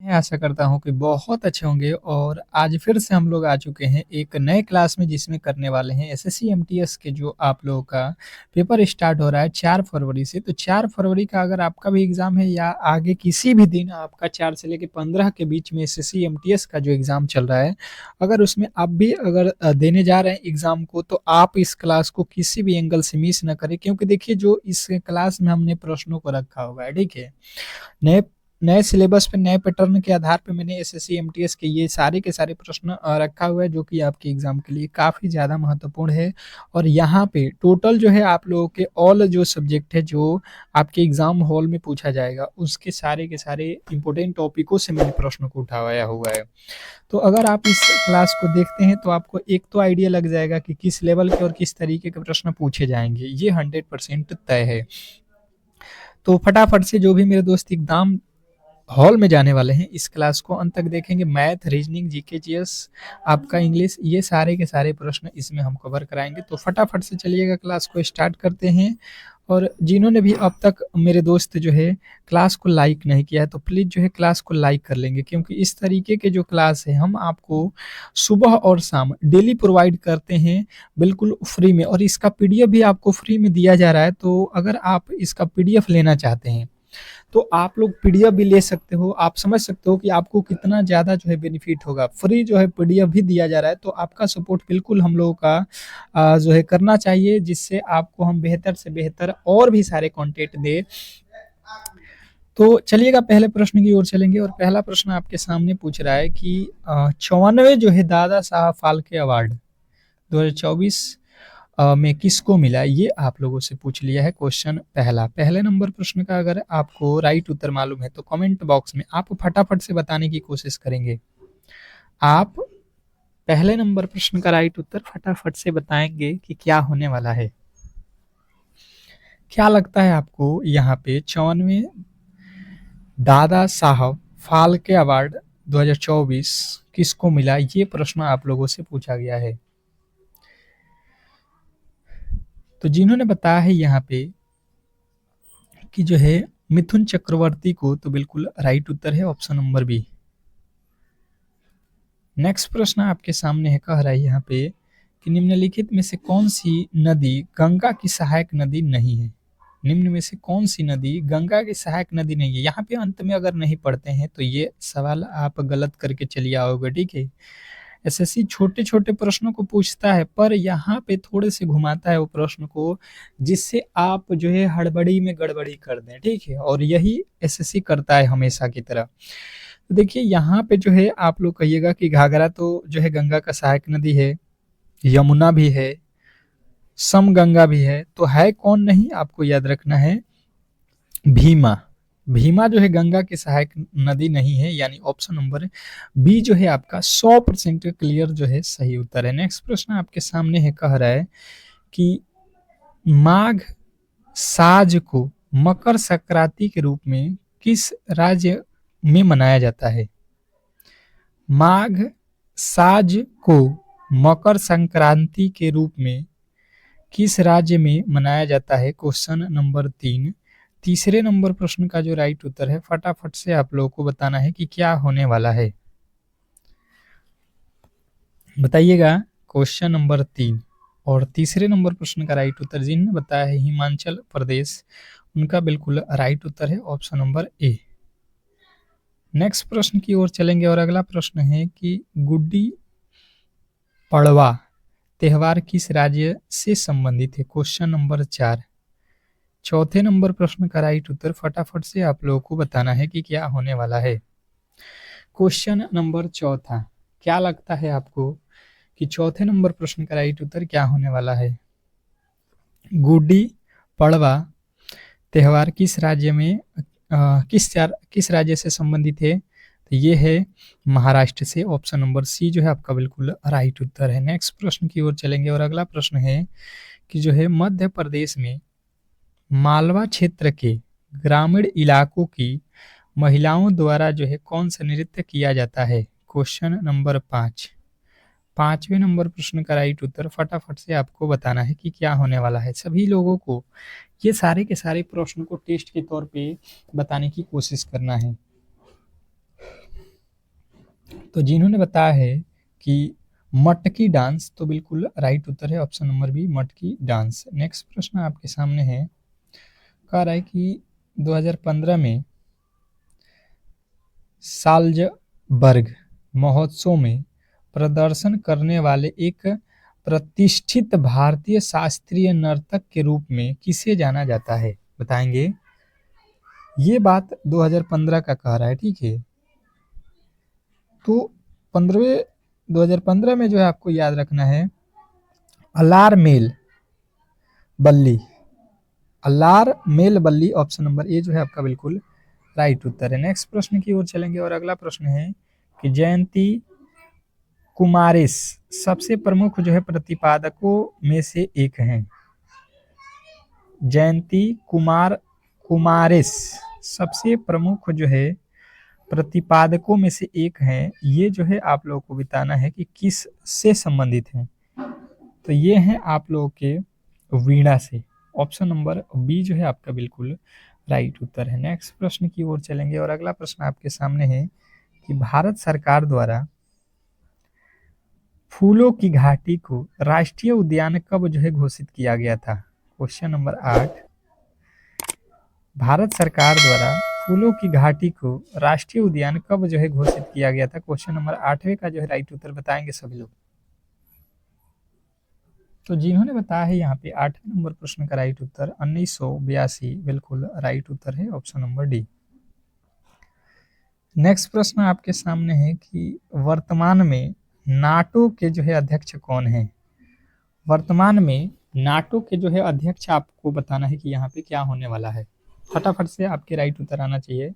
मैं आशा करता हूँ कि बहुत अच्छे होंगे और आज फिर से हम लोग आ चुके हैं एक नए क्लास में जिसमें करने वाले हैं एसएससी एमटीएस के जो आप लोगों का पेपर स्टार्ट हो रहा है 4 फरवरी से। तो 4 फरवरी का अगर आपका भी एग्ज़ाम है या आगे किसी भी दिन आपका 4 से लेके 15 के बीच में एसएससी एमटीएस का जो एग्ज़ाम चल रहा है, अगर उसमें आप भी अगर देने जा रहे हैं एग्ज़ाम को तो आप इस क्लास को किसी भी एंगल से मिस ना करें, क्योंकि देखिए जो इस क्लास में हमने प्रश्नों को रखा हुआ है, ठीक है? नए नए सिलेबस पे नए पैटर्न के आधार पे मैंने एसएससी एमटीएस के ये सारे के सारे प्रश्न रखा हुआ है जो कि आपके एग्जाम के लिए काफ़ी ज़्यादा महत्वपूर्ण है। और यहाँ पे टोटल जो है आप लोगों के ऑल जो सब्जेक्ट है जो आपके एग्जाम हॉल में पूछा जाएगा उसके सारे के सारे इंपॉर्टेंट टॉपिकों से मैंने प्रश्न को उठाया हुआ है। तो अगर आप इस क्लास को देखते हैं तो आपको एक तो आइडिया लग जाएगा कि किस लेवल के और किस तरीके के प्रश्न पूछे जाएंगे, ये 100% तय है। तो फटाफट से जो भी मेरे दोस्त एग्जाम हॉल में जाने वाले हैं इस क्लास को अंत तक देखेंगे। मैथ, रीजनिंग, जीके, जीएस, आपका इंग्लिश, ये सारे के सारे प्रश्न इसमें हम कवर कराएंगे। तो फटाफट से चलिएगा क्लास को स्टार्ट करते हैं। और जिन्होंने भी अब तक मेरे दोस्त जो है क्लास को लाइक नहीं किया है तो प्लीज़ जो है क्लास को लाइक कर लेंगे, क्योंकि इस तरीके के जो क्लास है हम आपको सुबह और शाम डेली प्रोवाइड करते हैं बिल्कुल फ्री में, और इसका पीडीएफ भी आपको फ्री में दिया जा रहा है। तो अगर आप इसका पीडीएफ लेना चाहते हैं तो आप लोग पीडीएफ भी ले सकते हो। आप समझ सकते हो कि आपको कितना ज़्यादा जो है बेनिफिट होगा। फ्री जो है पीडीएफ भी दिया जा रहा है, तो आपका सपोर्ट बिल्कुल हम लोगों का जो है करना चाहिए, जिससे आपको हम बेहतर से बेहतर और भी सारे कंटेंट दें। तो चलिएगा पहले प्रश्न की ओर चलेंगे और पहला प्रश्न आपके सामने पूछ रहा है कि 54वें जो है दादा साहब फाल्के अवार्ड 2024 में किसको मिला, ये आप लोगों से पूछ लिया है क्वेश्चन पहला। पहले नंबर प्रश्न का अगर आपको राइट उत्तर मालूम है तो कमेंट बॉक्स में आप फटाफट से बताने की कोशिश करेंगे। आप पहले नंबर प्रश्न का राइट उत्तर फटाफट से बताएंगे कि क्या होने वाला है। क्या लगता है आपको यहाँ पे 54वें दादा साहब फाल्के अवार्ड 2024 किसको मिला, ये प्रश्न आप लोगों से पूछा गया है। तो जिन्होंने बताया है यहाँ पे कि जो है मिथुन चक्रवर्ती को, तो बिल्कुल राइट उत्तर है ऑप्शन नंबर बी। नेक्स्ट प्रश्न आपके सामने है, कह रहा है यहाँ पे कि निम्नलिखित में से कौन सी नदी गंगा की सहायक नदी नहीं है। निम्न में से कौन सी नदी गंगा की सहायक नदी नहीं है। यहाँ पे अंत में अगर नहीं पढ़ते हैं तो ये सवाल आप गलत करके चलिए आओगे, ठीक है। एसएससी छोटे छोटे प्रश्नों को पूछता है पर यहाँ पे थोड़े से घुमाता है वो प्रश्न को, जिससे आप जो है हड़बड़ी में गड़बड़ी कर दें, ठीक है। और यही एसएससी करता है हमेशा की तरह। तो देखिए यहाँ पे जो है आप लोग कहिएगा कि घाघरा तो जो है गंगा का सहायक नदी है, यमुना भी है, समगंगा भी है, तो है कौन नहीं आपको याद रखना है, भीमा। भीमा जो है गंगा की सहायक नदी नहीं है, यानी ऑप्शन नंबर बी जो है आपका 100% क्लियर जो है सही उत्तर है। नेक्स्ट प्रश्न आपके सामने है, कह रहा है कि माघ साज को मकर संक्रांति के रूप में किस राज्य में मनाया जाता है। माघ साज को मकर संक्रांति के रूप में किस राज्य में मनाया जाता है, क्वेश्चन नंबर 3। तीसरे नंबर प्रश्न का जो राइट उत्तर है फटाफट से आप लोगों को बताना है कि क्या होने वाला है। बताइएगा क्वेश्चन नंबर 3 और तीसरे नंबर प्रश्न का राइट उत्तर जिन्होंने बताया है हिमाचल प्रदेश, उनका बिल्कुल राइट उत्तर है ऑप्शन नंबर ए। नेक्स्ट प्रश्न की ओर चलेंगे और अगला प्रश्न है कि गुड्डी पड़वा त्योहार किस राज्य से संबंधित है, क्वेश्चन नंबर 4। चौथे नंबर प्रश्न का राइट उत्तर फटाफट से आप लोगों को बताना है कि क्या होने वाला है। क्वेश्चन नंबर चौथा, क्या लगता है आपको कि चौथे नंबर प्रश्न का राइट उत्तर क्या होने वाला है। गुड्डी पड़वा त्योहार किस राज्य में किस राज्य से संबंधित है, तो ये है महाराष्ट्र से, ऑप्शन नंबर सी जो है आपका बिल्कुल राइट उत्तर है। नेक्स्ट प्रश्न की ओर चलेंगे और अगला प्रश्न है कि जो है मध्य प्रदेश में मालवा क्षेत्र के ग्रामीण इलाकों की महिलाओं द्वारा जो है कौन सा नृत्य किया जाता है, क्वेश्चन नंबर 5। पांचवें नंबर प्रश्न का राइट उत्तर फटाफट से आपको बताना है कि क्या होने वाला है। सभी लोगों को ये सारे के सारे प्रश्न को टेस्ट के तौर पे बताने की कोशिश करना है। तो जिन्होंने बताया है कि मटकी डांस, तो बिल्कुल राइट उत्तर है ऑप्शन नंबर बी, मटकी डांस। नेक्स्ट प्रश्न आपके सामने है, कह रहा है कि 2015 में साल्जबर्ग महोत्सव में प्रदर्शन करने वाले एक प्रतिष्ठित भारतीय शास्त्रीय नर्तक के रूप में किसे जाना जाता है, बताएंगे। ये बात 2015 का कह रहा है, ठीक है। तो 2015 में जो है आपको याद रखना है अलार मेल बल्ली, अलार मेल बल्ली, ऑप्शन नंबर ए जो है आपका बिल्कुल राइट उत्तर है। नेक्स्ट प्रश्न की ओर चलेंगे और अगला प्रश्न है कि जयंती कुमारेस सबसे प्रमुख जो है प्रतिपादकों में से एक हैं। जयंती कुमारेस सबसे प्रमुख जो है प्रतिपादकों में से एक हैं। ये जो है आप लोगों को बताना है कि किस से संबंधित हैं। तो ये हैं आप लोगों के वीणा से। ऑप्शन नंबर बी जो है आपका बिल्कुल राइट उत्तर है। नेक्स्ट प्रश्न की ओर चलेंगे और अगला प्रश्न आपके सामने है कि भारत सरकार द्वारा फूलों की घाटी को राष्ट्रीय उद्यान कब जो है घोषित किया गया था। क्वेश्चन नंबर 8, भारत सरकार द्वारा फूलों की घाटी को राष्ट्रीय उद्यान कब जो है घोषित किया गया था। क्वेश्चन नंबर 8वें का जो है राइट उत्तर बताएंगे सभी लोग। तो जिन्होंने बताया है यहाँ पे 8वें नंबर प्रश्न का राइट उत्तर 1982 बिल्कुल राइट उत्तर है ऑप्शन नंबर डी। नेक्स्ट प्रश्न आपके सामने है कि वर्तमान में नाटो के जो है अध्यक्ष कौन है। वर्तमान में नाटो के जो है अध्यक्ष आपको बताना है कि यहाँ पे क्या होने वाला है। फटाफट से आपके राइट उत्तर आना चाहिए।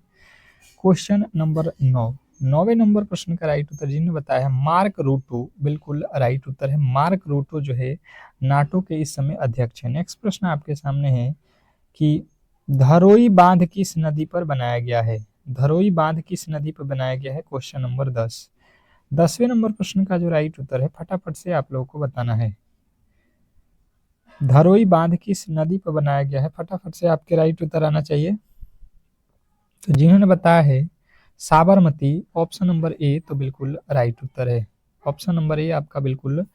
क्वेश्चन नंबर 9, 9वें नंबर प्रश्न का राइट उत्तर जिन्होंने बताया है मार्क रूटो, बिल्कुल राइट उत्तर है। मार्क रूटो जो है नाटो के इस समय अध्यक्ष है। नेक्स्ट प्रश्न आपके सामने है कि धरोई बांध किस नदी पर बनाया गया है। धरोई बांध किस नदी पर बनाया गया है। क्वेश्चन नंबर 10, 10वें नंबर प्रश्न का जो राइट उत्तर है फटाफट से आप लोगों को बताना है। धरोई बांध किस नदी पर बनाया गया है, फटाफट से आपके राइट उत्तर आना चाहिए। तो जिन्होंने बताया है साबरमती, ऑप्शन नंबर ए तो बिल्कुल राइट उत्तर है। ऑप्शन नंबर ए आपका बिल्कुल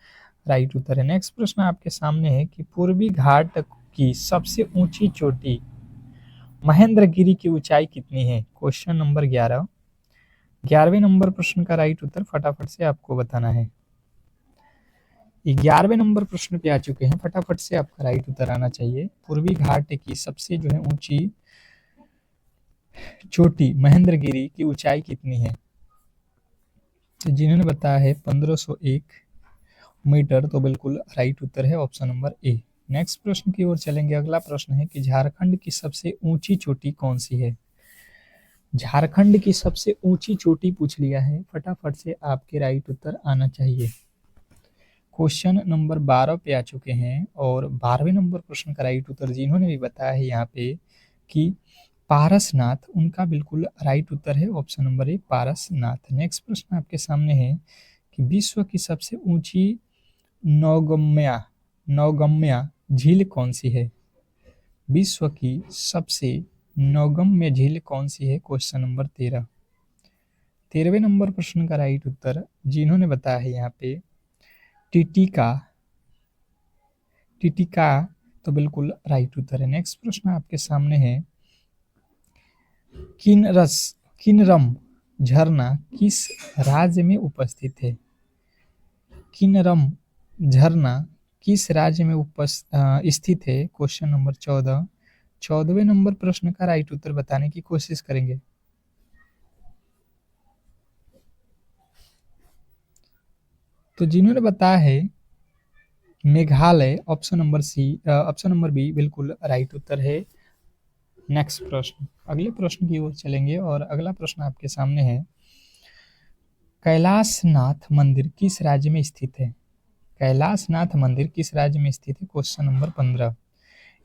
राइट उत्तर है। नेक्स्ट प्रश्न आपके सामने है कि पूर्वी घाट की सबसे ऊंची चोटी महेंद्रगिरी की ऊंचाई कितनी है। क्वेश्चन नंबर 11, 11वें नंबर प्रश्न का राइट उत्तर फटाफट से आपको बताना है। 11वें नंबर प्रश्न पे आ चुके हैं, फटाफट से आपका राइट उत्तर आना चाहिए। पूर्वी घाट की सबसे जो है ऊंची चोटी महेंद्रगिरी की ऊंचाई कितनी है। तो जिन्होंने बताया है 1501 मीटर तो बिल्कुल राइट उत्तर है ऑप्शन नंबर ए। नेक्स्ट प्रश्न की ओर चलेंगे। अगला प्रश्न है कि झारखंड की सबसे ऊंची चोटी कौन सी है। झारखंड की सबसे ऊंची चोटी पूछ लिया है, फटाफट से आपके राइट उत्तर आना चाहिए। क्वेश्चन नंबर 12 पे आ चुके हैं और 12वें नंबर प्रश्न का राइट उत्तर जिन्होंने भी बताया है यहाँ पे कि पारसनाथ, उनका बिल्कुल राइट उत्तर है option number A Parasnath. Next प्रश्न आपके सामने है कि विश्व की सबसे ऊंची नौगम्या झील कौन सी है। विश्व की सबसे नौगम्य झील कौन सी है। क्वेश्चन नंबर 13, 13वें नंबर प्रश्न का राइट उत्तर जिन्होंने बताया है यहाँ पे टिटिका तो बिल्कुल राइट उत्तर है। नेक्स्ट प्रश्न आपके सामने है किन्नरम झरना किस राज्य में उपस्थित है। किन्नरम झरना किस राज्य में स्थित है। क्वेश्चन नंबर 14, 14वें नंबर प्रश्न का राइट उत्तर बताने की कोशिश करेंगे। तो जिन्होंने बताया है Meghalaya, option number C, option number B बिल्कुल राइट उत्तर है। नेक्स्ट प्रश्न, अगले प्रश्न की ओर चलेंगे और अगला प्रश्न आपके सामने है कैलाशनाथ मंदिर किस राज्य में स्थित है। कैलाशनाथ मंदिर किस राज्य में स्थित है। Question number 15।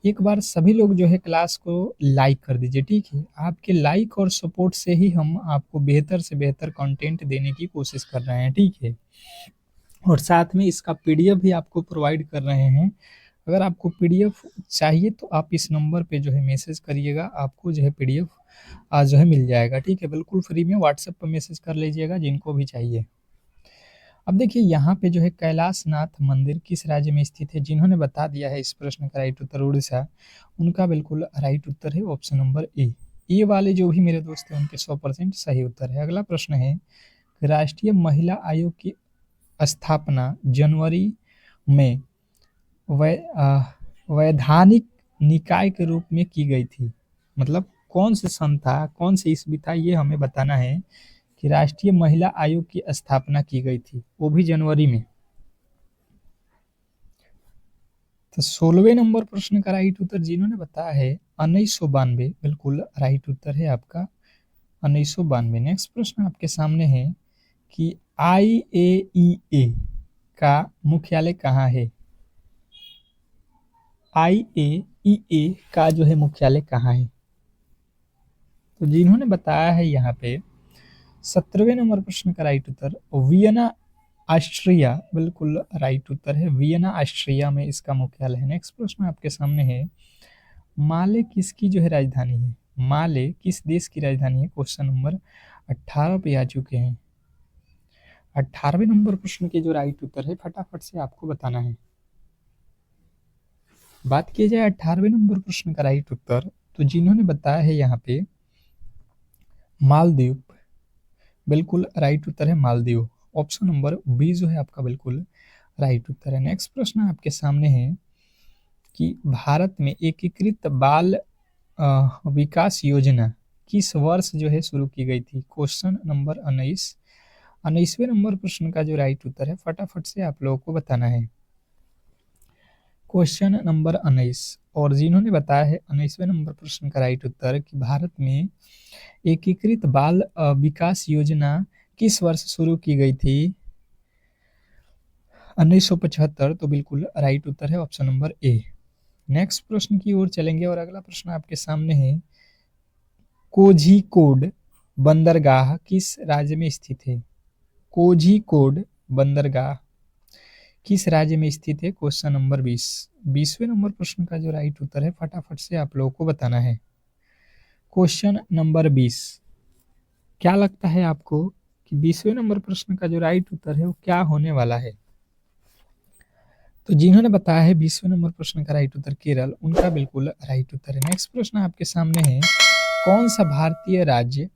एक बार सभी लोग जो है क्लास को लाइक कर दीजिए, ठीक है। आपके लाइक और सपोर्ट से ही हम आपको बेहतर से बेहतर कंटेंट देने की कोशिश कर रहे हैं, ठीक है। और साथ में इसका पीडीएफ भी आपको प्रोवाइड कर रहे हैं। अगर आपको पीडीएफ चाहिए तो आप इस नंबर पे जो है मैसेज करिएगा, आपको जो है पीडीएफ जो है मिल जाएगा, ठीक है? बिल्कुल फ्री में व्हाट्सएप पे मैसेज कर लीजिएगा जिनको भी चाहिए। अब देखिए यहाँ पे जो है कैलाशनाथ मंदिर किस राज्य में स्थित है? जिन्होंने बता दिया है इस प्रश्न का राइट उत्तर उड़ीसा, उनका बिल्कुल राइट उत्तर है ऑप्शन नंबर ए। ये वाले जो भी मेरे दोस्त हैं उनके 100% सही उत्तर है। अगला प्रश्न है, राष्ट्रीय महिला आयोग की स्थापना जनवरी में वैधानिक निकाय के रूप में की गई थी। मतलब कौन से सन था, कौन से ईस्वी था, ये हमें बताना है कि राष्ट्रीय महिला आयोग की स्थापना की गई थी, वो भी जनवरी में। तो 16वें नंबर प्रश्न का राइट उत्तर जिन्होंने बताया है 1992, बिल्कुल राइट उत्तर है आपका 1992। नेक्स्ट प्रश्न आपके सामने है कि IAEA का मुख्यालय कहाँ है? IAEA का जो है मुख्यालय कहाँ है? तो जिन्होंने बताया है यहाँ पे 17वें नंबर प्रश्न का राइट उत्तर वियना ऑस्ट्रिया, बिल्कुल राइट उत्तर है वियना ऑस्ट्रिया में इसका मुख्यालय है। नेक्स्ट प्रश्न आपके सामने है, माले किसकी जो है राजधानी है? माले किस देश की राजधानी है? क्वेश्चन नंबर 18 पे आ चुके हैं। 18वें नंबर प्रश्न के जो राइट उत्तर है फटाफट से आपको बताना है। बात की जाए 18वें नंबर प्रश्न का राइट उत्तर, तो जिन्होंने बताया है यहाँ पे मालदीव, बिल्कुल राइट उत्तर है मालदीव। ऑप्शन नंबर बी जो है आपका बिल्कुल राइट उत्तर है। नेक्स्ट प्रश्न आपके सामने है कि भारत में एकीकृत बाल विकास योजना किस वर्ष जो है शुरू की गई थी? क्वेश्चन नंबर 19वें नंबर प्रश्न का जो राइट उत्तर है फटाफट से आप लोगों को बताना है। क्वेश्चन नंबर 19, और जिन्होंने बताया है 19वें नंबर प्रश्न का राइट उत्तर कि भारत में एकीकृत बाल विकास योजना किस वर्ष शुरू की गई थी? 1975, तो बिल्कुल राइट उत्तर है ऑप्शन नंबर ए। नेक्स्ट प्रश्न की ओर चलेंगे और अगला प्रश्न आपके सामने है, कोझिकोड बंदरगाह किस राज्य में स्थित है? कोझिकोड बंदरगाह किस राज्य में स्थित है? Question number 20। 20वें नंबर प्रश्न का जो राइट उत्तर है फटाफट से आप लोगों को बताना है। क्वेश्चन नंबर 20, क्या लगता है आपको कि 20वें नंबर प्रश्न का जो राइट उत्तर है वो क्या होने वाला है? तो जिन्होंने बताया है 20वें नंबर प्रश्न का राइट उत्तर केरल, उनका बिल्कुल राइट उत्तर है। नेक्स्ट प्रश्न आपके सामने है, कौन सा भारतीय राज्य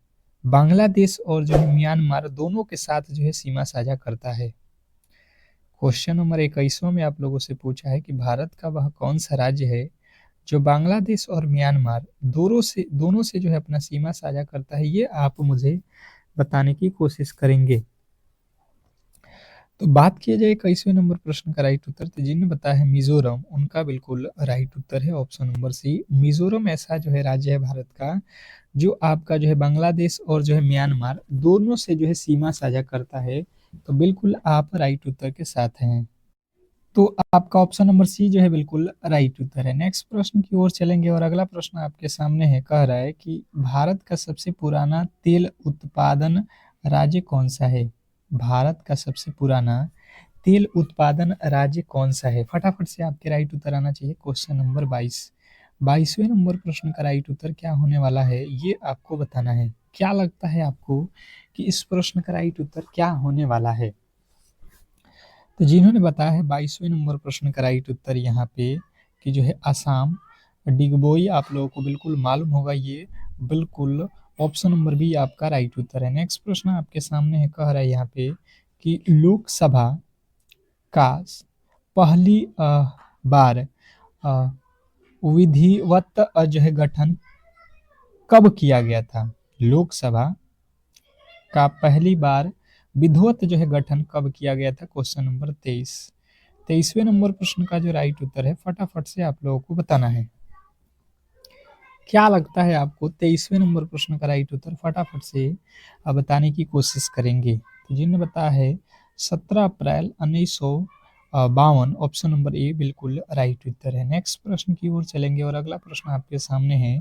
बांग्लादेश और जो है म्यांमार दोनों के साथ जो है सीमा साझा करता है? क्वेश्चन नंबर 21 में आप लोगों से पूछा है कि भारत का वह कौन सा राज्य है जो बांग्लादेश और म्यांमार दोनों से जो है अपना सीमा साझा करता है, ये आप मुझे बताने की कोशिश करेंगे। तो बात किया जाए 21वें नंबर प्रश्न का राइट उत्तर, तो जिन्होंने बताया है मिजोरम, उनका बिल्कुल राइट उत्तर है ऑप्शन नंबर सी। मिजोरम ऐसा जो है राज्य है भारत का जो आपका जो है बांग्लादेश और जो है म्यांमार दोनों से जो है सीमा साझा करता है। तो बिल्कुल आप राइट उत्तर के साथ हैं। तो आपका ऑप्शन नंबर सी जो है बिल्कुल राइट उत्तर है। नेक्स्ट प्रश्न की ओर चलेंगे और अगला प्रश्न आपके सामने है, कह रहा है कि भारत का सबसे पुराना तेल उत्पादन राज्य कौन सा है? भारत का सबसे पुराना तेल उत्पादन राज्य कौन सा है? फटाफट से आपके राइट उत्तर आना चाहिए। Question number 22। 22वें नंबर प्रश्न का राइट उत्तर क्या होने वाला है, ये आपको बताना है। क्या लगता है आपको कि इस प्रश्न का राइट उत्तर क्या होने वाला है? तो जिन्होंने बताया है 22वें नंबर प्रश्न का राइट उत्तर यहाँ पे कि जो है असम डिगबोई, आप लोगों को बिल्कुल मालूम होगा, ये बिल्कुल ऑप्शन नंबर बी आपका राइट उत्तर है। नेक्स्ट प्रश्न आपके सामने है, कह रहा है यहाँ पे कि लोकसभा का पहली बार अ, विधिवत जो है गठन कब किया गया था? लोकसभा का पहली बार विधिवत जो है गठन कब किया गया था? Question number 23। 23वें नंबर प्रश्न का जो राइट उत्तर है फटाफट से आप लोगों को बताना है। क्या लगता है आपको 23वें नंबर प्रश्न का राइट उत्तर? फटाफट से बताने की कोशिश करेंगे। तो जिन्होंने बताया है 17 अप्रैल 1952, ऑप्शन नंबर ए बिल्कुल राइट उत्तर है। नेक्स्ट प्रश्न की ओर चलेंगे और अगला प्रश्न आपके सामने है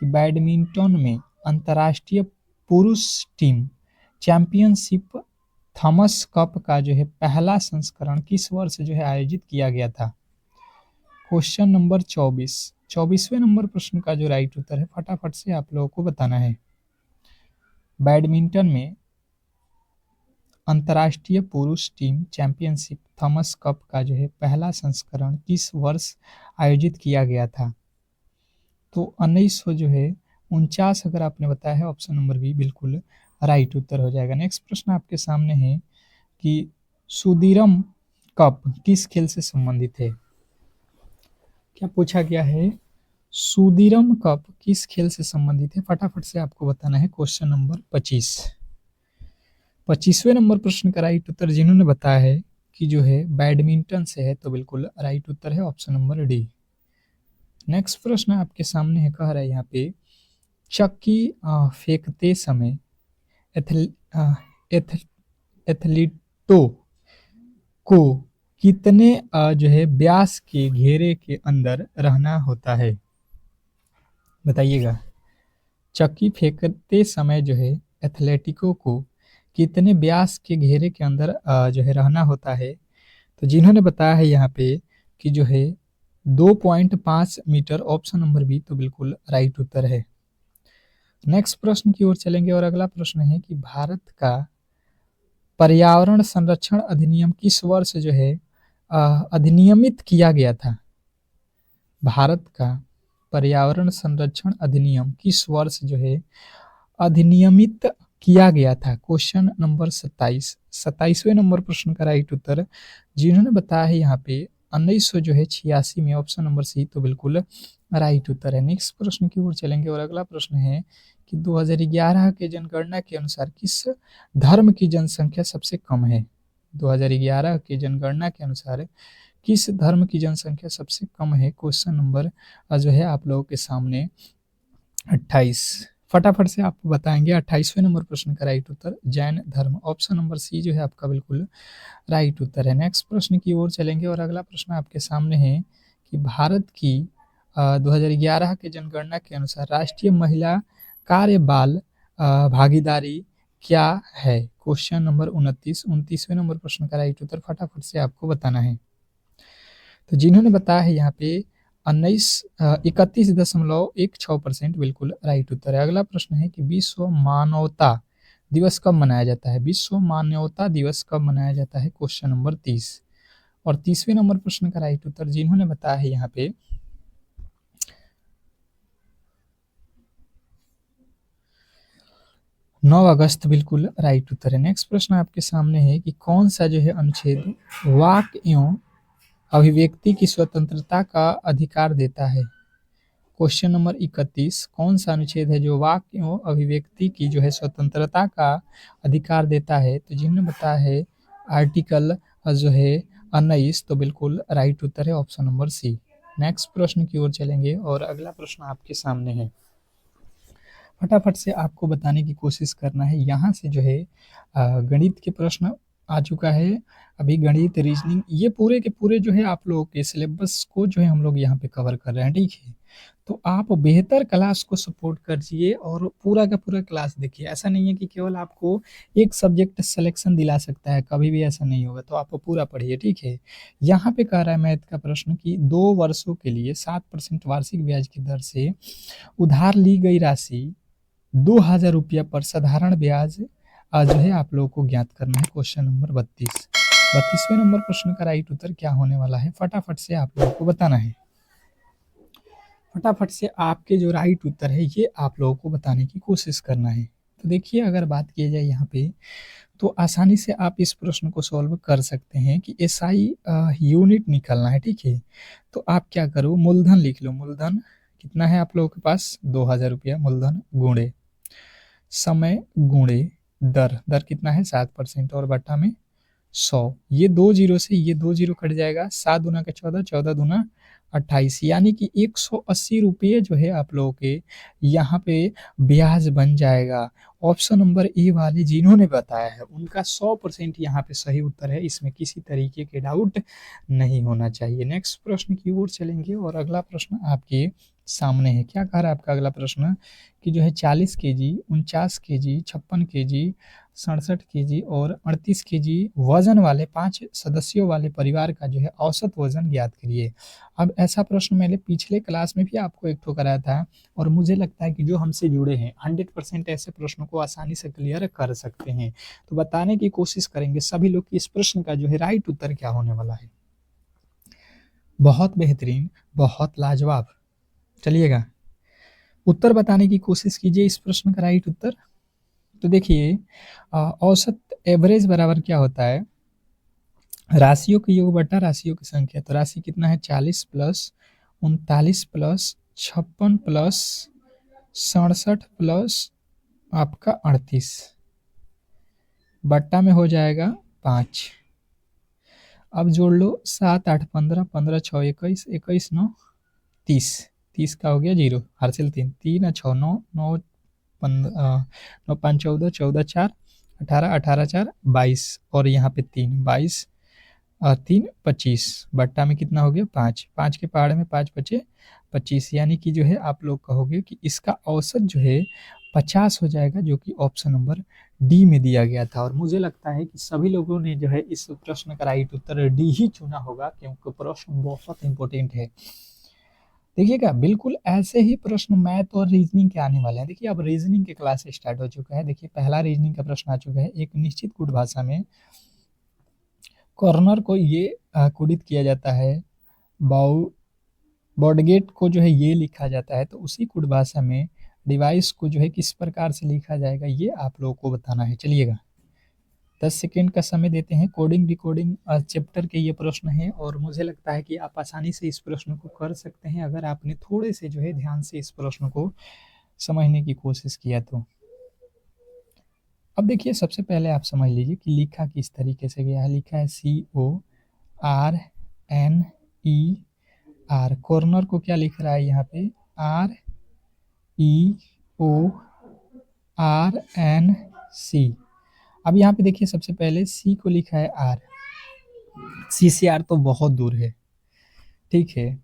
कि बैडमिंटन में अंतर्राष्ट्रीय पुरुष टीम चैंपियनशिप थॉमस कप का जो है पहला संस्करण किस वर्ष जो है आयोजित किया गया था? Question number 24। 24वें नंबर प्रश्न का जो राइट उत्तर है फटाफट से आप लोगों को बताना है। बैडमिंटन में अंतर्राष्ट्रीय पुरुष टीम चैंपियनशिप थॉमस कप का जो है पहला संस्करण किस वर्ष आयोजित किया गया था? तो 1900 जो है 49 अगर आपने बताया है, ऑप्शन नंबर बी बिल्कुल राइट उत्तर हो जाएगा। नेक्स्ट प्रश्न आपके सामने है कि सुदीरम कप किस खेल से संबंधित है? क्या पूछा गया है? सुदीरम कप किस खेल से संबंधित है? फटाफट से आपको बताना है। क्वेश्चन नंबर 25वें नंबर प्रश्न का राइट उत्तर जिन्होंने बताया है कि जो है बैडमिंटन से है, तो बिल्कुल राइट उत्तर है ऑप्शन नंबर डी। नेक्स्ट प्रश्न आपके सामने है, कह रहा है यहाँ पे चक्की फेंकते समय एथल, अ, एथ, एथलीटों को कितने जो है व्यास के घेरे के अंदर रहना होता है? बताइएगा। चक्की फेंकते समय जो है एथलेटिकों को कितने व्यास के घेरे के अंदर जो है रहना होता है? तो जिन्होंने बताया है यहाँ पे कि जो है 2.5 मीटर, ऑप्शन नंबर बी तो बिल्कुल राइट उत्तर है। नेक्स्ट प्रश्न की ओर चलेंगे और अगला प्रश्न है कि भारत का पर्यावरण संरक्षण अधिनियम किस वर्ष जो है अधिनियमित किया गया था? भारत का पर्यावरण संरक्षण अधिनियम किस वर्ष जो है अधिनियमित किया गया था? क्वेश्चन नंबर 27वें नंबर प्रश्न का राइट उत्तर जिन्होंने बताया है यहाँ पे 1900 जो है 86 में, ऑप्शन नंबर सी तो बिल्कुल राइट उत्तर है। नेक्स्ट प्रश्न की ओर चलेंगे और अगला प्रश्न है कि 2011 के जनगणना के अनुसार किस धर्म की जनसंख्या सबसे कम है? 2011 के जनगणना के अनुसार किस धर्म की जनसंख्या सबसे कम है? क्वेश्चन नंबर जो है आप लोगों के सामने 28। फटाफट से आपको बताएंगे 28वें नंबर प्रश्न का राइट उत्तर जैन धर्म, ऑप्शन नंबर सी जो है आपका बिल्कुल राइट उत्तर है। नेक्स्ट प्रश्न की ओर चलेंगे और अगला प्रश्न आपके सामने है कि भारत की 2011 के जनगणना के अनुसार राष्ट्रीय महिला कार्य बाल भागीदारी क्या है? क्वेश्चन नंबर 29वें नंबर प्रश्न का राइट उत्तर फटाफट से आपको बताना है। तो जिन्होंने बताया है यहाँ पे 31.16% बिल्कुल राइट उत्तर है। अगला प्रश्न है कि विश्व मानवता दिवस कब मनाया जाता है? विश्व मानवता दिवस कब मनाया जाता है? Question number 30। और 30वें नंबर प्रश्न का राइट उत्तर जिन्होंने बताया है यहाँ पे 9 अगस्त बिल्कुल राइट उत्तर है। नेक्स्ट प्रश्न आपके सामने है कि कौन सा जो है अनुच्छेद वाक एवं अभिव्यक्ति की स्वतंत्रता का अधिकार देता है? क्वेश्चन नंबर 31 कौन सा अनुच्छेद है जो वाक एवं अभिव्यक्ति की जो है स्वतंत्रता का अधिकार देता है? तो जिन्होंने बताया है आर्टिकल जो है 19 तो बिल्कुल राइट उत्तर है ऑप्शन नंबर सी। नेक्स्ट प्रश्न की ओर चलेंगे और अगला प्रश्न आपके सामने है, फटाफट से आपको बताने की कोशिश करना है। यहाँ से जो है गणित के प्रश्न आ चुका है, अभी गणित रीजनिंग ये पूरे के पूरे जो है आप लोगों के सिलेबस को जो है हम लोग यहाँ पे कवर कर रहे हैं, ठीक है। तो आप बेहतर क्लास को सपोर्ट करिए और पूरा का पूरा क्लास देखिए। ऐसा नहीं है कि केवल आपको एक सब्जेक्ट सिलेक्शन दिला सकता है, कभी भी ऐसा नहीं होगा। तो आप पूरा पढ़िए, ठीक है। यहाँ पे कह रहा है मैथ का प्रश्न कि 2 वर्षों के लिए 7% वार्षिक ब्याज की दर से उधार ली गई राशि 2000 रुपया पर साधारण ब्याज जो है आप लोगों को ज्ञात करना है। क्वेश्चन नंबर 32वें नंबर प्रश्न का राइट उत्तर क्या होने वाला है? फटाफट से आप लोगों को बताना है। फटाफट से आपके जो राइट उत्तर है ये आप लोगों को बताने की कोशिश करना है। तो देखिए अगर बात की जाए यहाँ पे तो आसानी से आप इस प्रश्न को सॉल्व कर सकते हैं कि एसआई यूनिट निकालना है, ठीक है। तो आप क्या करो, मूलधन लिख लो। मूलधन कितना है आप लोगों के पास? 2000 रुपया मूलधन गुणे समय गुणे दर, दर कितना है 7% और बट्टा में 100। ये 2 जीरो से ये 2 जीरो कट जाएगा, 7 दूना का 14, 14 दूना 28, यानी कि 180 रुपये जो है आप लोगों के यहाँ पे ब्याज बन जाएगा। ऑप्शन नंबर ए वाले जिन्होंने बताया है उनका 100% यहाँ पे सही उत्तर है, इसमें किसी तरीके के डाउट नहीं होना चाहिए। नेक्स्ट प्रश्न की ओर चलेंगे और अगला प्रश्न आपके सामने है। क्या कह रहा है आपका अगला प्रश्न कि जो है 40 केजी, 49 केजी, 56 केजी, 67 केजी और 38 केजी वजन वाले 5 सदस्यों वाले परिवार का जो है औसत वजन ज्ञात करिए। अब ऐसा प्रश्न मैंने पिछले क्लास में भी आपको एक ठो कराया था और मुझे लगता है कि जो हमसे जुड़े हैं 100% ऐसे प्रश्नों को आसानी से क्लियर कर सकते हैं। तो बताने की कोशिश करेंगे सभी लोग कि इस प्रश्न का जो है राइट उत्तर क्या होने वाला है। बहुत बेहतरीन, बहुत लाजवाब। चलिएगा उत्तर बताने की कोशिश कीजिए इस प्रश्न का राइट उत्तर। तो देखिए औसत एवरेज बराबर क्या होता है, राशियों के योग बटा राशियों की संख्या। तो राशि कितना है 40 प्लस 39 प्लस 56 प्लस 67 प्लस आपका 38 बट्टा में हो जाएगा 5। अब जोड़ लो 7 8 15 15 6 21 21 9 30 30 का हो गया 0 हासिल 3 3 6 9 9 9 5 14 14 4 18 18 4 22 और यहाँ पे 3 22 3 25 बट्टा में कितना हो गया 5 5 के पहाड़ में 5 बचे 25, यानी कि जो है आप लोग कहोगे कि इसका औसत जो है 50 हो जाएगा, जो कि ऑप्शन नंबर डी में दिया गया था। और मुझे लगता है कि सभी लोगों ने जो है इस प्रश्न का राइट उत्तर डी ही चुना होगा, क्योंकि प्रश्न बहुत इंपॉर्टेंट है। देखिएगा बिल्कुल ऐसे ही प्रश्न मैथ और रीजनिंग के आने वाले हैं। देखिए अब रीजनिंग के क्लास स्टार्ट हो चुका है। देखिए पहला रीजनिंग का प्रश्न आ चुका है। एक निश्चित गुण भाषा में कॉर्नर को ये कुडित किया जाता है, बॉडगेट को जो है ये लिखा जाता है, तो उसी कुड भाषा में डिवाइस को जो है किस प्रकार से लिखा जाएगा ये आप लोगों को बताना है। चलिएगा 10 सेकेंड का समय देते हैं। कोडिंग डिकोडिंग चैप्टर के ये प्रश्न है और मुझे लगता है कि आप आसानी से इस प्रश्न को कर सकते हैं अगर आपने थोड़े से जो है ध्यान से इस प्रश्न को समझने की कोशिश किया तो। अब देखिए सबसे पहले आप समझ लीजिए कि लिखा किस तरीके से गया है। लिखा है CORNER। कॉर्नर को क्या लिख रहा है यहाँ पे REORNC। अब यहाँ पे देखिए सबसे पहले C को लिखा है R, C से R तो बहुत दूर है, ठीक है।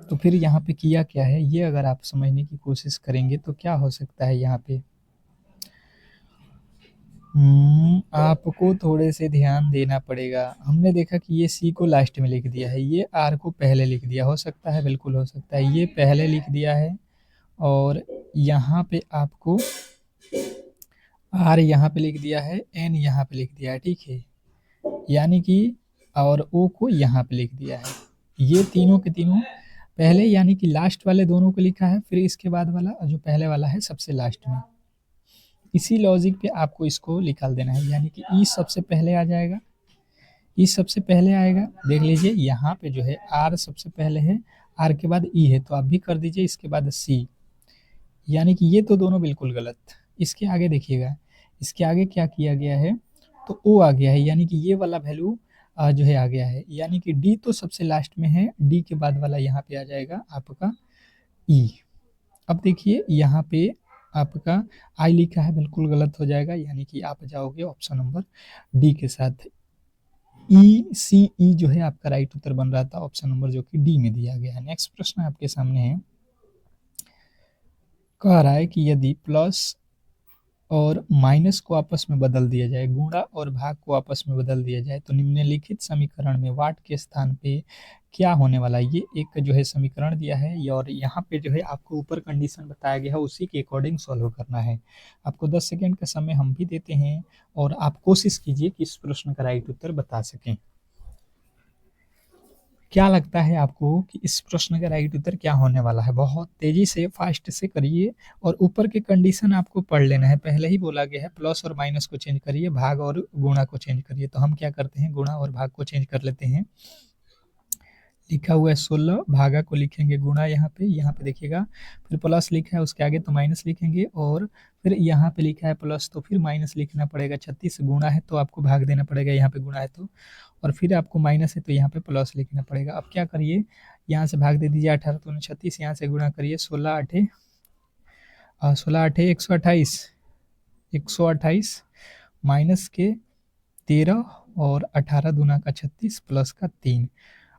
तो फिर यहाँ पे किया क्या है ये अगर आप समझने की कोशिश करेंगे तो क्या हो सकता है यहाँ पे, आपको थोड़े से ध्यान देना पड़ेगा। हमने देखा कि ये C को लास्ट में लिख दिया है, ये R को पहले लिख दिया। हो सकता है, बिल्कुल हो सकता है ये पहले लिख दिया है और यहाँ पे आपको R यहाँ पे लिख दिया है, N यहाँ पे लिख दिया है, ठीक है। यानी कि और O को यहाँ पे लिख दिया है। ये तीनों के तीनों पहले यानी कि लास्ट वाले दोनों को लिखा है, फिर इसके बाद वाला जो पहले वाला है सबसे लास्ट में। इसी लॉजिक पे आपको इसको निकाल देना है, यानी कि ई सबसे पहले आ जाएगा, ई सबसे पहले आएगा। देख लीजिए यहाँ पे जो है आर सबसे पहले है, आर के बाद ई है, तो आप भी कर दीजिए इसके बाद सी, यानी कि ये तो दोनों बिल्कुल गलत। इसके आगे देखिएगा, इसके आगे क्या किया गया है, तो ओ आ गया है, यानी कि ये वाला वैल्यू जो है आ गया है, यानी कि डी तो सबसे लास्ट में है, डी के बाद वाला यहाँ पे आ जाएगा आपका ई। अब देखिए यहाँ पे आपका आई लिखा है, बिल्कुल गलत हो जाएगा, यानी कि आप जाओगे ऑप्शन नंबर डी के साथ। ECE जो है आपका राइट उत्तर बन रहा था, ऑप्शन नंबर जो कि डी में दिया गया है। नेक्स्ट प्रश्न आपके सामने है, कह रहा है कि यदि प्लस और माइनस को आपस में बदल दिया जाए, गुणा और भाग को आपस में बदल दिया जाए, तो निम्नलिखित समीकरण में वाट के स्थान पे क्या होने वाला है। ये एक जो है समीकरण दिया है और यहाँ पे जो है आपको ऊपर कंडीशन बताया गया है, उसी के अकॉर्डिंग सॉल्व करना है। आपको 10 सेकेंड का समय हम भी देते हैं और आप कोशिश कीजिए कि इस प्रश्न का राइट उत्तर बता सकें। क्या लगता है आपको कि इस प्रश्न का राइट उत्तर क्या होने वाला है। बहुत तेजी से फास्ट से करिए और ऊपर के कंडीशन आपको पढ़ लेना है। पहले ही बोला गया है प्लस और माइनस को चेंज करिए, भाग और गुणा को चेंज करिए। तो हम क्या करते हैं, गुणा और भाग को चेंज कर लेते हैं। लिखा हुआ है 16, भागा को लिखेंगे गुणा यहाँ पे देखिएगा, फिर प्लस लिखा है उसके आगे तो माइनस लिखेंगे, और फिर यहाँ पे लिखा है प्लस तो फिर माइनस लिखना पड़ेगा। 36 गुणा है तो आपको भाग देना पड़ेगा, यहाँ पे गुणा है तो, और फिर आपको माइनस है तो यहाँ पे प्लस लिखना पड़ेगा। अब क्या करिए, यहाँ से भाग दे दीजिए, 18 तो 36, यहाँ से गुणा करिए 16 आठे 128, 128 माइनस के 13 और 18 दूना का 36 प्लस का 3,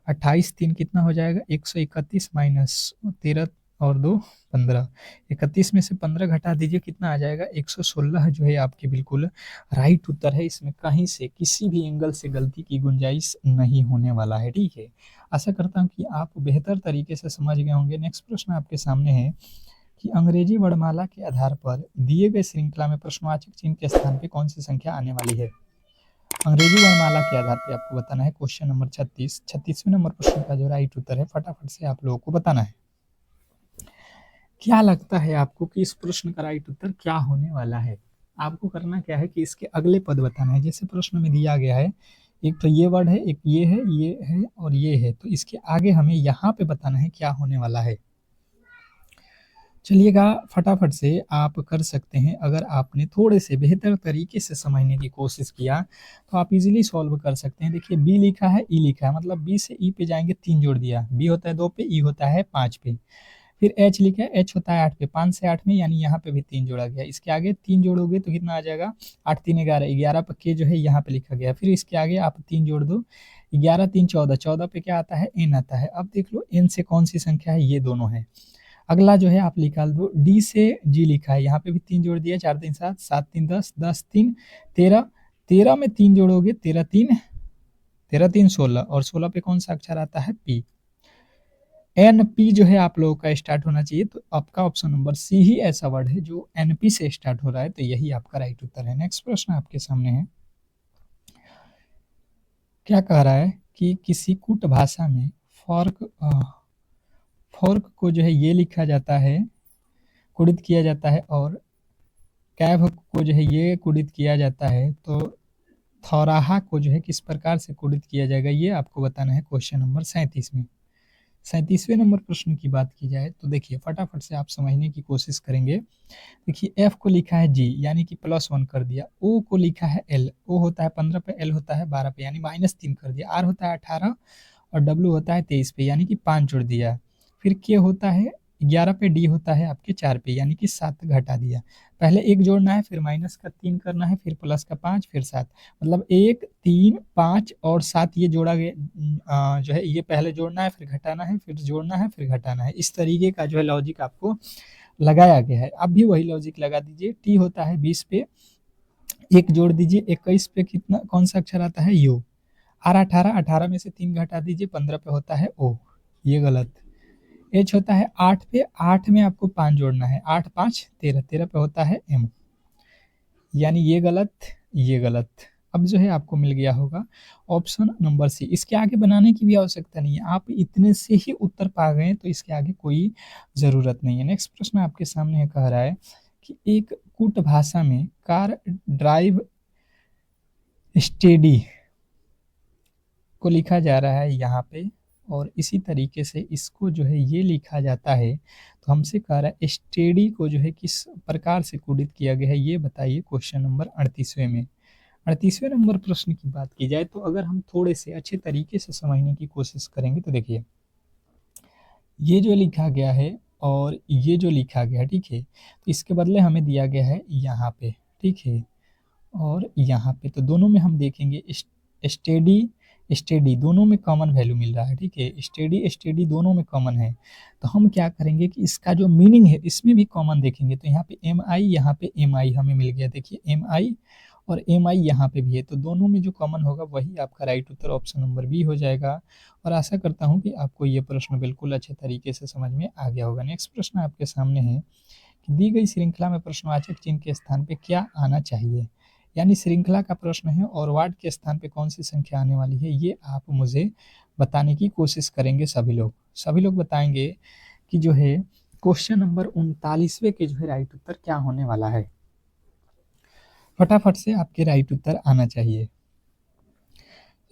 28 3 कितना हो जाएगा 131 माइनस 13 और 2 15, 31 में से 15 घटा दीजिए कितना आ जाएगा 116 जो है आपके बिल्कुल राइट उत्तर है। इसमें कहीं से किसी भी एंगल से गलती की गुंजाइश नहीं होने वाला है। ठीक है, आशा करता हूँ कि आप बेहतर तरीके से समझ गए होंगे। नेक्स्ट प्रश्न आपके सामने है कि अंग्रेजी वर्णमाला के आधार पर दिए गए श्रृंखला में प्रश्नवाचक चिन्ह के स्थान पे कौन सी संख्या आने वाली है। अंग्रेजी वर्णमाला के आधार पे आपको बताना है। क्वेश्चन नंबर 36वें नंबर प्रश्न का जो राइट उत्तर है फटाफट से आप लोगों को बताना है। क्या लगता है आपको कि इस प्रश्न का राइट उत्तर क्या होने वाला है। आपको करना क्या है कि इसके अगले पद बताना है। जैसे प्रश्न में दिया गया है एक तो ये वर्ड है, एक ये है और ये है, तो इसके आगे हमें यहाँ पे बताना है क्या होने वाला है। चलिएगा फटाफट से आप कर सकते हैं। अगर आपने थोड़े से बेहतर तरीके से समझने की कोशिश किया तो आप इजीली सॉल्व कर सकते हैं। देखिए बी लिखा है, ई लिखा है, मतलब बी से ई पे जाएंगे 3 जोड़ दिया, बी होता है 2 पे, ई होता है 5 पे। फिर एच लिखा है, एच होता है 8 पे, 5 से 8 में, यानी यहाँ पे भी 3 जोड़ा गया। इसके आगे 3 जोड़ोगे तो कितना आ जाएगा 8 3 11, 11 पे के जो है यहाँ पे लिखा गया। फिर इसके आगे आप 3 जोड़ दो, 11 3 14, 14 पे क्या आता है एन आता है। अब देख लो एन से कौन सी संख्या है, ये दोनों है। अगला जो है आप निकाल दो, डी से जी लिखा है, यहाँ पे भी 3 जोड़ दिया, 4 3 7, 7 3 10, 10 3 13, 13 में 3 जोड़ोगे 13 3 16, और 16 पे कौन सा अक्षर आता है पी। एन पी जो है आप लोगों का स्टार्ट होना चाहिए, तो आपका ऑप्शन नंबर सी ही ऐसा वर्ड है जो एन पी से स्टार्ट हो रहा है, तो यही आपका राइट उत्तर है। नेक्स्ट प्रश्न आपके सामने है, क्या कह रहा है कि किसी कूट भाषा में फॉर्क को जो है ये लिखा जाता है, कुड़ित किया जाता है, और कैब को जो है ये कुड़ित किया जाता है, तो थौराहा को जो है किस प्रकार से कुड़ित किया जाएगा, ये आपको बताना है। क्वेश्चन नंबर 37 में 37वें नंबर प्रश्न की बात की जाए तो देखिए फटाफट से आप समझने की कोशिश करेंगे। देखिए एफ को लिखा है जी, यानी कि +1 कर दिया। ओ को लिखा है एल, ओ होता है 15 पे, एल होता है 12 पे, यानी -3 कर दिया। आर होता है 18 और डब्ल्यू होता है 23 पे, यानी कि 5 जोड़ दिया। फिर के होता है 11 पे, डी होता है आपके 4 पे, यानी कि 7 घटा दिया। पहले 1 जोड़ना है, फिर माइनस का 3 करना है, फिर प्लस का 5, फिर 7, मतलब 1 3 5 और 7 ये जोड़ा गया जो है, ये पहले जोड़ना है, फिर घटाना है, फिर जोड़ना है, फिर घटाना है। इस तरीके का जो है लॉजिक आपको लगाया गया है। अब भी वही लॉजिक लगा दीजिए। टी होता है 20 पे, 1 जोड़ दीजिए, 21 पे कितना कौन सा अक्षर आता है यू। आर 18, 18 में से 3 घटा दीजिए, 15 पे होता है ओ, ये गलत। एच होता है 8 पे, 8 में आपको 5 जोड़ना है, 8 5 13, 13 पे होता है एम, यानी ये गलत, ये गलत। अब जो है आपको मिल गया होगा ऑप्शन नंबर सी। इसके आगे बनाने की भी आवश्यकता नहीं है, आप इतने से ही उत्तर पा गए तो इसके आगे कोई ज़रूरत नहीं है। नेक्स्ट प्रश्न आपके सामने कह रहा है कि एक कूट भाषा में कार ड्राइव स्टेडी को लिखा जा रहा है यहाँ पे, और इसी तरीके से इसको जो है ये लिखा जाता है। तो हमसे कह रहा है स्टेडी को जो है किस प्रकार से कोडित किया गया है, ये बताइए। क्वेश्चन नंबर 38वें में 38वें नंबर प्रश्न की बात की जाए तो अगर हम थोड़े से अच्छे तरीके से समझने की कोशिश करेंगे तो देखिए ये जो लिखा गया है और ये जो लिखा गया है, ठीक है, तो इसके बदले हमें दिया गया है यहाँ पे, ठीक है, और यहाँ पे, तो दोनों में हम देखेंगे स्टेडी स्टेडी दोनों में कॉमन वैल्यू मिल रहा है, ठीक है, स्टेडी स्टेडी दोनों में कॉमन है। तो हम क्या करेंगे कि इसका जो मीनिंग है इसमें भी कॉमन देखेंगे, तो यहाँ पे एम आई, यहाँ पे एम आई हमें मिल गया। देखिए एम आई और एम आई यहाँ पे भी है, तो दोनों में जो कॉमन होगा वही आपका राइट उत्तर ऑप्शन नंबर बी हो जाएगा। और आशा करता हूँ कि आपको ये प्रश्न बिल्कुल अच्छे तरीके से समझ में आ गया होगा। नेक्स्ट प्रश्न आपके सामने है कि दी गई श्रृंखला में प्रश्नवाचक चिन्ह के स्थान पे क्या आना चाहिए, यानी श्रृंखला का प्रश्न है और वार्ड के स्थान पे कौन सी संख्या आने वाली है, ये आप मुझे बताने की कोशिश करेंगे। सभी लोग बताएंगे कि जो है क्वेश्चन नंबर 39वें के जो है राइट उत्तर क्या होने वाला है। फटाफट से आपके राइट उत्तर आना चाहिए।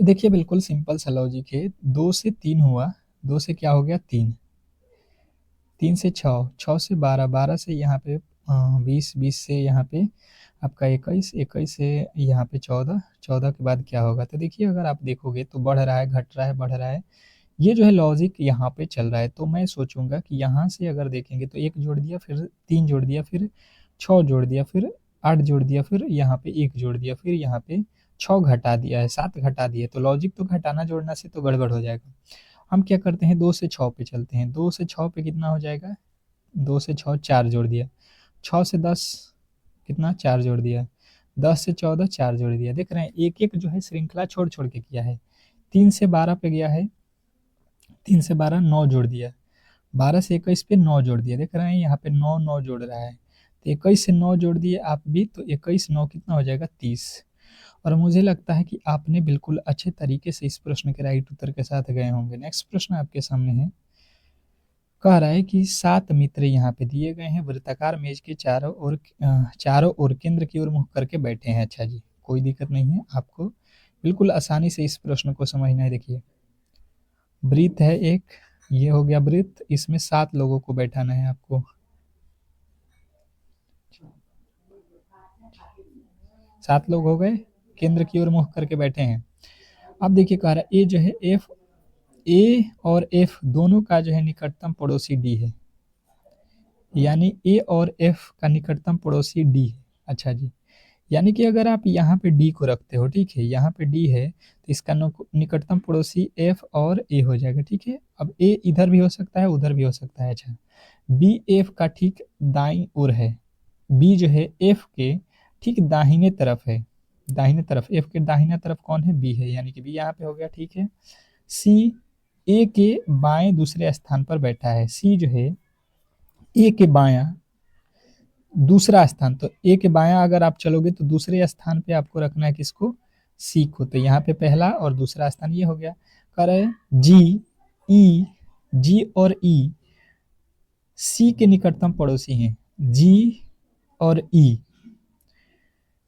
तो देखिए बिल्कुल सिंपल सा लॉजिक है। 2 से 3 हुआ, 2 से क्या हो गया 3, 3 से 6, 6 से 12, 12 से यहाँ पे 20, 20 से यहाँ पे आपका 21, 21 से यहाँ पे 14, 14 के बाद क्या होगा। तो देखिए अगर आप देखोगे तो बढ़ रहा है, घट रहा है, बढ़ रहा है, ये जो है लॉजिक यहाँ पे चल रहा है। तो मैं सोचूंगा कि यहाँ से अगर देखेंगे तो 1 जोड़ दिया, फिर 3 जोड़ दिया, फिर 6 जोड़ दिया, फिर 8 जोड़ दिया, फिर यहाँ पे 1 जोड़ दिया, फिर यहाँ पे 6 घटा दिया है, 7 घटा दिया, तो लॉजिक तो घटाना जोड़ना से तो गड़बड़ हो जाएगा। हम क्या करते हैं, 2 से 6 पे चलते हैं। 2 से 6 पे कितना हो जाएगा, 2 से 6 4 जोड़ दिया, 6 से 10 कितना 4 जोड़ दिया, 10 से 14 4 जोड़ दिया। देख रहे हैं एक एक जो है श्रृंखला छोड़ छोड़ के किया है। 3 से 12 पे गया है, 3 से 12 9 जोड़ दिया, 12 से 21 पे 9 जोड़ दिया। देख रहे हैं यहाँ पे 9 9 जोड़ रहा है, तो 21 से 9 जोड़ दिए आप भी, तो 21 9 कितना हो जाएगा 30। और मुझे लगता है कि आपने बिल्कुल अच्छे तरीके से इस प्रश्न के राइट उत्तर के साथ गए होंगे। नेक्स्ट प्रश्न आपके सामने है, कह रहा है कि 7 मित्र यहाँ पे दिए गए हैं, वृत्ताकार मेज के चारों ओर केंद्र की ओर मुख करके बैठे हैं। अच्छा जी, कोई दिक्कत नहीं है, आपको बिल्कुल आसानी से इस प्रश्न को समझना है। देखिए वृत्त है एक, ये हो गया वृत्त, इसमें 7 लोगों को बैठाना है आपको। 7 लोग हो गए, केंद्र की ओर मुख करके बैठे हैं। अब देखिए कह रहा है ए जो है ए और एफ दोनों का जो है निकटतम पड़ोसी डी है, यानी ए और एफ का निकटतम पड़ोसी डी है। अच्छा जी, यानी कि अगर आप यहाँ पे डी को रखते हो, ठीक है, यहाँ पे डी है, तो इसका निकटतम पड़ोसी एफ और ए हो जाएगा। ठीक है, अब ए इधर भी हो सकता है, उधर भी हो सकता है। अच्छा, बी एफ का ठीक दाईं ओर है, बी जो है एफ के ठीक दाहिने तरफ है, दाहिने तरफ, एफ के दाहिने तरफ कौन है, बी है, यानी कि बी यहाँ पे हो गया। ठीक है, सी ए के बाएं दूसरे स्थान पर बैठा है, सी जो है ए के बायां दूसरा स्थान, तो ए के बायां अगर आप चलोगे तो दूसरे स्थान पे आपको रखना है किसको, सी को, तो यहाँ पे पहला और दूसरा स्थान ये हो गया। कह रहे जी और ई सी के निकटतम पड़ोसी हैं, जी और ई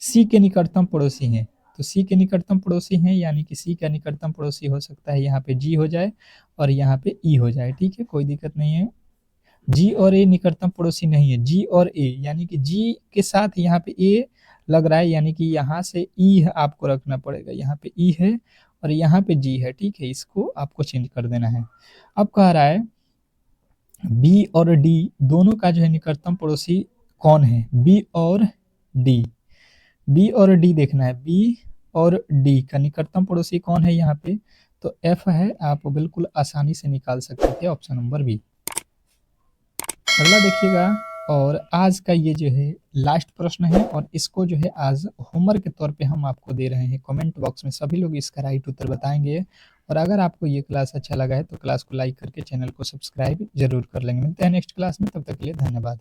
सी के निकटतम पड़ोसी हैं, तो सी के निकटतम पड़ोसी हैं, यानी कि सी का निकटतम पड़ोसी हो सकता है यहाँ पे जी हो जाए और यहाँ पे ई हो जाए। ठीक है, कोई दिक्कत नहीं है। जी और ए निकटतम पड़ोसी नहीं है, जी और ए, यानी कि जी के साथ यहाँ पे ए लग रहा है, यानी कि यहाँ से ई आपको रखना पड़ेगा, यहाँ पे ई है और यहाँ पे जी है। ठीक है, इसको आपको चेंज कर देना है। अब कह रहा है बी और डी दोनों का जो है निकटतम पड़ोसी कौन है, बी और डी, बी और डी देखना है, बी और डी का निकटतम पड़ोसी कौन है यहाँ पे, तो एफ है, आप बिल्कुल आसानी से निकाल सकते थे, ऑप्शन नंबर बी। अगला देखिएगा, और आज का ये जो है लास्ट प्रश्न है, और इसको जो है आज होमवर्क के तौर पे हम आपको दे रहे हैं। कमेंट बॉक्स में सभी लोग इसका राइट उत्तर बताएंगे, और अगर आपको ये क्लास अच्छा लगा है तो क्लास को लाइक करके चैनल को सब्सक्राइब जरूर कर लेंगे। मिलते हैं नेक्स्ट क्लास में, तब तक के लिए धन्यवाद।